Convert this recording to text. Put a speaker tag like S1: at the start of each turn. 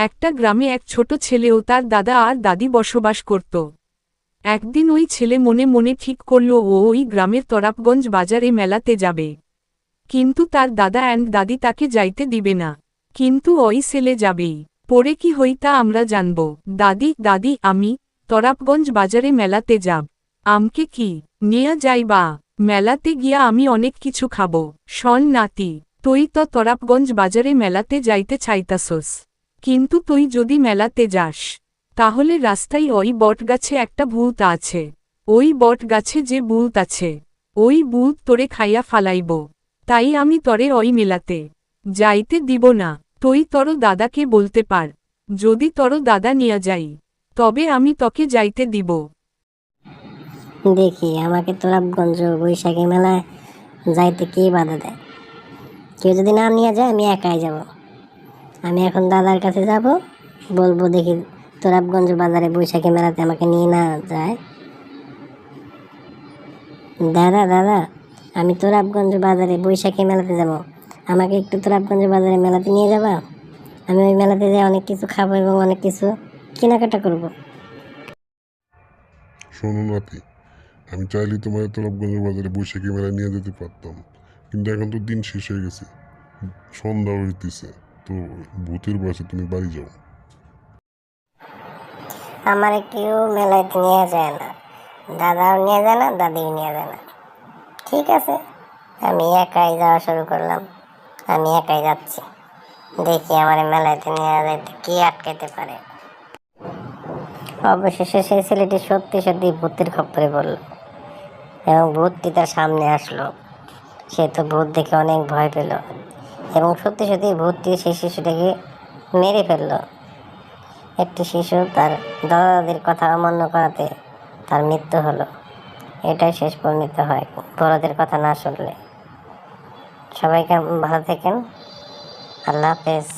S1: একটা গ্রামে এক ছোট ছেলে ও তার দাদা আর দাদি বসবাস করত। একদিন ওই ছেলে মনে মনে ঠিক করল ও ওই গ্রামের তরাপগঞ্জ বাজারে মেলাতে যাবে। কিন্তু তার দাদা অ্যান্ড দাদি তাকে যাইতে দিবে না। কিন্তু ওই ছেলে যাবেই। পরে কি হই তা আমরা জানব। দাদি দাদি আমি তরাপগঞ্জ বাজারে মেলাতে যাব। আমকে কি নিয়া যাইবা? মেলাতে গিয়া আমি অনেক কিছু খাবো। শোন নাতি, তুই তো তরাপগঞ্জ বাজারে মেলাতে যাইতে চাইতাছস। কিন্তু তুই যদি মেলাতে যাস, তাহলে রাস্তায় ওই বটগাছে একটা ভূত আছে। ওই বটগাছে যে ভূত আছে, ওই ভূত তোরে খাইয়া ফালাইব। তাই আমি তরে ওই মেলাতে যাইতে দিব না। তুই তর দাদাকে বলতে পার, যদি তর দাদা নিয়া যাই, তবে আমি তোকে যাইতে দিব।
S2: দেখি আমাকে তোরাবগঞ্জ বৈশাখী মেলায় যাইতে কে বাধা দেয়। কেউ যদি না নিয়ে যায় আমি একাই যাব। আমি এখন দাদার কাছে যাব, বলবো দেখি তোরাবগঞ্জ বাজারে বৈশাখী মেলাতে আমাকে নিয়ে না যায়। দাদা দাদা, আমি তোরাবগঞ্জ বাজারে বৈশাখী মেলাতে যাব, আমাকে একটু তোরাবগঞ্জ বাজারে মেলাতে নিয়ে যাবা? আমি ওই মেলাতে যাই অনেক কিছু খাবো এবং অনেক কিছু কেনাকাটা করব।
S3: শোনো নাতি, আমি চাইলে তোমার তোরাবগঞ্জ বাজারে বৈশাখী মেলায় নিয়ে যেতে পারতাম, কিন্তু এখন তো দিন শেষ হয়ে গেছে, সন্ধ্যা হইতেছে, তো ভূতের বয়সে তুমি বাড়ি যাও।
S2: আমার কেউ মেলায় নিয়ে যায় না, দাদাও নিয়ে যায় না, দাদিও নিয়ে যায় না। ঠিক আছে, আমি একাই যাওয়া শুরু করলাম। আমি একাই যাচ্ছি, দেখি আমার মেলাতে নিয়ে যাইতে কে আটকাইতে পারে। অবশেষে সেই ছেলেটি সত্যি সত্যি ভূতের খপ্পরে পড়ল এবং ভূতটি তার সামনে আসলো। সে তো ভূত দেখে অনেক ভয় পেল এবং সত্যি সত্যি ভূতটি সেই শিশুটাকে মেরে ফেললো। একটি শিশু তার দাদা দাদির কথা অমান্য করাতে তার মৃত্যু হলো। এটাই শেষ পরিণত হয় বড়দের কথা না শুনলে। সবাইকে ভালো থাকেন। আল্লাহ হাফেজ।